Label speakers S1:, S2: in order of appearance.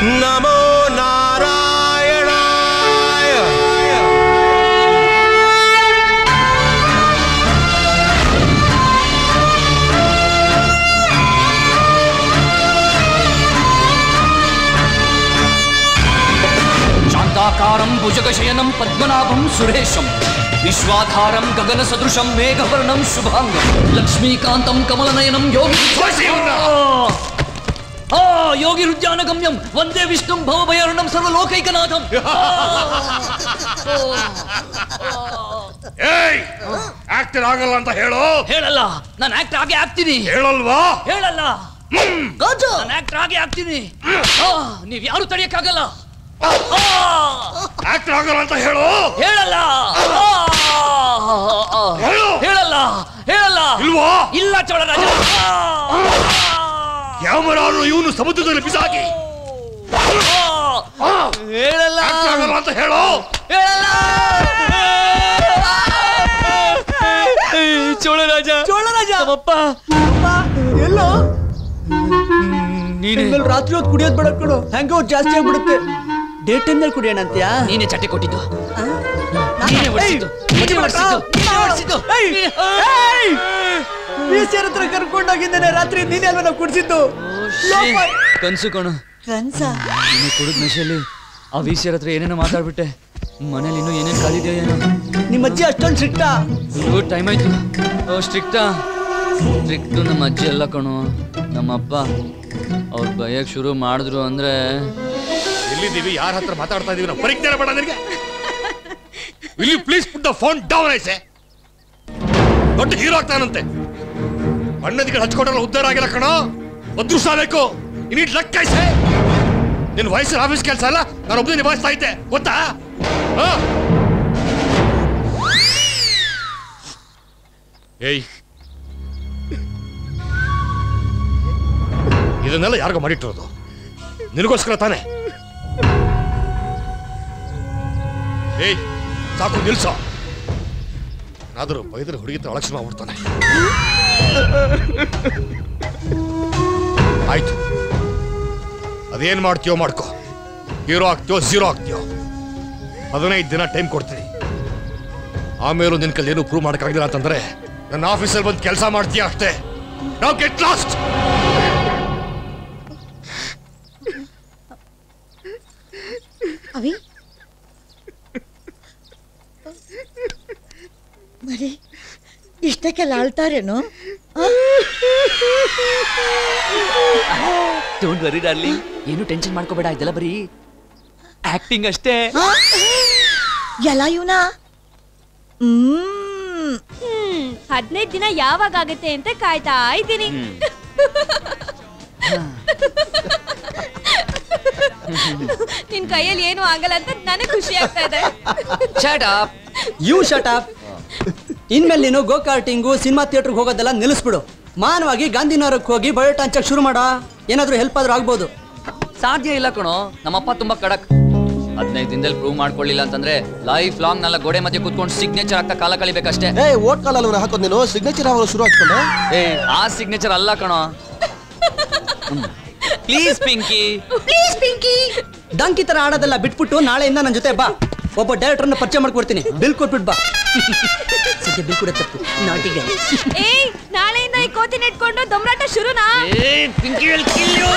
S1: ನಮೋ ನಾರಾಯಣಾಯ.
S2: ಶಾಂತಾಕಾರಂ ಭುಜಗಶಯನಂ ಪದ್ಮನಾಭಂ ಸುರೇಶಂ ವಿಶ್ವಾಧಾರಂ ಗಗನ ಸದೃಶಂ ಮೇಘವರ್ಣಂ ಶುಭಾಂಗಂ ಲಕ್ಷ್ಮೀಕಾಂತಂ ಕಮಲನಯನಂ ಯೋಗಿ ಯೋಗಿ ಹೃದ್ಯಾನಗಮ್ಯಂ ವಂದೇ ವಿಷ್ಣುಂ ಭವಭಯಾರ್ಣಂ ಸರ್ವಲೋಕೈಕನಾಥಂ.
S1: ಆಕ್ಟರ್ ಆಗಲ್ಲ ಅಂತ ಹೇಳು.
S2: ಹೇಳಲ್ಲ, ನಾನು ಆಕ್ಟರ್ ಆಗಿ ಆಗ್ತೀನಿ.
S1: ಹೇಳಲ್ವಾ?
S2: ಹೇಳಲ್ಲ, ನಾನು ಆಕ್ಟರ್ ಆಗಿ ಆಗ್ತೀನಿ. ನೀವ್ ಯಾರು ತಡೆಯಕ್ಕಾಗಲ್ಲ.
S1: ಆಕ್ಟರ್ ಆಗಲ್ಲ ಅಂತ ಹೇಳು.
S2: ಹೇಳಲ್ಲ, ಹೇಳಲ್ಲ, ಹೇಳಲ್ಲ.
S1: ಇಲ್ವಾ?
S2: ಇಲ್ಲ ಚೋಳರಾಜ.
S1: ಕ್ಯಾಮರಾನು ಇವನು ಸಮುದ್ರದಲ್ಲಿ ಬಿಸಾಕಿ.
S2: ಹೇಳಲ್ಲ,
S1: ಆಕ್ಟರ್ ಆಗಲ್ಲ ಅಂತ ಹೇಳು.
S2: ಹೇಳಲ್ಲ. ಚೋಳರಾಜ, ಚೋಳರಾಜ ಅಪ್ಪ
S3: ಎಲ್ಲೋ
S2: ನೀನೇ
S3: ರಾತ್ರಿ ಹೊತ್ತು ಕುಡಿಯೋದ್ ಬೇಡ ಕಣೋ, ಹ್ಯಾಂಗ್ ಔಟ್ ಜಾಸ್ತಿ ಆಗ್ಬಿಡುತ್ತೆ. ಡೇ ಟೈಮ್ ನಲ್ಲಿ ಕುಡಿಯೋಣ ಅಂತ್ಯಾ?
S2: ನೀನೇ ಚಟ್ಟೆ ಕೊಟ್ಟಿದ್ದು, ನೀನೇ ಹೊಡಿಸಿದ್ದು, ನೀನೇ ಹೊಡಿಸಿದ್ದು, ನೀನೇ ಹೊಡಿಸಿದ್ದು.
S3: ವಿಸಿಆರ್ ಹತ್ರ ಕರ್ಕೊಂಡೋಗಿದ್ದೇನೆ ರಾತ್ರಿ, ನೀನೇ ಅಲ್ವಾ ನಾವು ಕುಡಿಸಿದ್ದು?
S2: ಕನ್ಸು ಕಣು,
S3: ಕನ್ಸ?
S2: ನೀನು ಕುಡಿದ ನಶೆಯಲ್ಲಿ ಆ ವಿಸಿಆರ್ ಹತ್ರ ಏನೇನೋ ಮಾತಾಡ್ಬಿಟ್ಟೆ. ಮನೇಲಿ ಇನ್ನೂ ಏನೇನು ಕಾದಿದೆಯೋ ಏನೋ.
S3: ನಿಮ್ಮ ಅಜ್ಜಿ ಅಷ್ಟೊಂದು ಸ್ಟ್ರಿಕ್ಟಾ?
S2: ಟೈಮ್ ಆಯ್ತು. ಸ್ಟ್ರಿಕ್ಟಾ? ಸ್ಟ್ರಿಕ್ಟು ನಮ್ಮ ಅಜ್ಜಿ ಎಲ್ಲ ಕಣು, ನಮ್ಮಪ್ಪ. ಅವ್ರು ಬೈಯಕ್ಕೆ ಶುರು ಮಾಡಿದ್ರು ಅಂದ್ರೆ.
S1: ಎಲ್ಲಿದ್ದೀವಿ, ಯಾರ ಹತ್ರ ಮಾತಾಡ್ತಾ ಇದೀವಿ ನಾವು ಪರಿಜ್ಞಾನ ಬೇಡ ನಿನಗೆ? Will you please put the phone down ಐಸೆ? ದೊಡ್ಡ ಹೀರೋ ಆಗ್ತಾನಂತೆ, ಬಣ್ಣದಿಗೆ ಹಚ್ಕೊಂಡ್ರಲ್ಲ ಉದ್ಧಾರ ಆಗಿಲ್ಲ ಕಣೋ. ಅದೃಷ್ಟ ಬೇಕು, ಇನ್ನಿಟ್ ಲಕ್ ಐಸೆ. ನಿನ್ನ ವಯಸ್ಸಿನ ಆಫೀಸ್ ಕೆಲಸ ಅಲ್ಲ, ನಾನು ಒಬ್ಬನೇ ನಿಭಾಯಿಸ್ತಾ ಇದ್ದೆ ಗೊತ್ತಾ? ಏಯ್, ಇದನ್ನೆಲ್ಲ ಯಾರಿಗೋ ಮಾಡಿಟ್ಟಿರೋದು, ನಿನಗೋಸ್ಕರ ತಾನೆ? ಏಯ್ ಸಾಕು, ನಿಲ್ಸೋ. ಏನಾದರೂ ಬೈದ್ರೆ ಹುಡುಗಿತ್ರ ಅಲಕ್ಷಣ ಮಾಡ್ಬಿಡ್ತಾನೆ. ಆಯ್ತು, ಅದೇನ್ ಮಾಡ್ತೀಯೋ ಮಾಡ್ಕೋ. ಹೀರೋ ಆಗ್ತೀಯೋ ಝೀರೋ ಆಗ್ತೀಯೋ, 15 ದಿನ ಟೈಮ್ ಕೊಡ್ತೀನಿ. ಆಮೇಲೂ ನಿನ್ ಕೈಲಿ ಏನು ಪ್ರೂವ್ ಮಾಡೋಕ್ಕಾಗಿಲ್ಲ ಅಂತಂದ್ರೆ ನನ್ನ ಆಫೀಸಲ್ಲಿ ಬಂದು ಕೆಲಸ ಮಾಡ್ತೀಯ ಅಷ್ಟೇ. ನಾವು ಗೆಟ್ ಲಾಸ್ಟ್.
S4: ಅವಿ ಮರಿ ಇಷ್ಟಕ್ಕೆಲ್ಲ ಆಳ್ತಾರೇನು?
S2: ಡೋಂಟ್ ವರಿ ಡಾರ್ಲಿಂಗ್, ಏನು ಟೆನ್ಷನ್ ಮಾಡ್ಕೋಬೇಡ, ಇದೆಲ್ಲ ಬರೀ ಆಕ್ಟಿಂಗ್ ಅಷ್ಟೇ.
S4: ಎಲ್ಲ ಇವನಾ?
S5: 15 ದಿನ ಯಾವಾಗ ಆಗುತ್ತೆ ಅಂತ ಕಾಯ್ತಾ ಇದ್ದೀನಿ. ನಿನ್ ಕೈಯಲ್ಲಿ ಏನು ಆಗಲ್ಲ ಅಂತ ನನಗೆ ಖುಷಿ ಆಗ್ತಾ ಇದೆ.
S2: Shut up.
S3: You shut up. ಇನ್ಮೇಲೆ ನೀನು ಗೋ ಕಾರ್ಟಿಂಗು, ಸಿನಿಮಾ ಥಿಯೇಟರ್ಗೆ ಹೋಗೋದೆಲ್ಲ ನಿಲ್ಲಿಸ್ಬಿಡು. ಮಾನವಾಗಿ ಗಾಂಧಿನಗರಕ್ಕೆ ಹೋಗಿ ಬಯೋಟ ಹಂಚಕ್ ಶುರು ಮಾಡ. ಏನಾದ್ರೂ ಹೆಲ್ಪ್ ಆದ್ರೂ ಆಗ್ಬೋದು.
S2: ಸಾಧ್ಯ ಇಲ್ಲ ಕಣೋ, ನಮ್ಮಪ್ಪ ತುಂಬಾ ಕಡಕ್. 15 ದಿನದಲ್ಲಿ ಪ್ರೂವ್ ಮಾಡ್ಕೊಳ್ಳಿಲ್ಲ ಅಂತಂದ್ರೆ ಲೈಫ್ ಲಾಂಗ್ ನಲ್ಲ ಗೋಡೆ ಮಧ್ಯೆ ಕುತ್ಕೊಂಡು ಸಿಗ್ನೇಚರ್ ಆಗ್ತಾ ಕಾಲ ಕಳಿಬೇಕಷ್ಟೇ.
S6: ಓಟ್ ಕಾಲಲ್ಲಿ ಹಾಕೋದು ನೀನು ಸಿಗ್ನೇಚರ್ ಆಗೋದು ಶುರು ಹಾಕ್ಕೊಂಡು.
S2: ಆ ಸಿಗ್ನೇಚರ್ ಅಲ್ಲ ಕಣೋ. Please Pinky,
S4: please Pinky.
S3: Donkey ತರ ಆಡೋದೆಲ್ಲ ಬಿಟ್ಬಿಟ್ಟು ನಾಳೆಯಿಂದ ನನ್ನ ಜೊತೆ ಬಾ. ಒಬ್ಬ ಡೈರೆಕ್ಟರ್ನ ಪರಿಚಯ ಮಾಡ್ಕೊಡ್ತೀನಿ. ಬಿಲ್ ಕೊಟ್ಬಿಟ್ಟು ಬಾ. ಸದ್ಯ ಬಿಲ್ ಕೂಡ ತಪ್ಪು ನಾಟಿಗೆ.
S5: ನಾಳೆಯಿಂದ ಈ ಕೋತಿ ನೆಟ್ಕೊಂಡು ದೊಂಬರಾಟ ಶುರುನಾ?
S2: Pinky will kill you.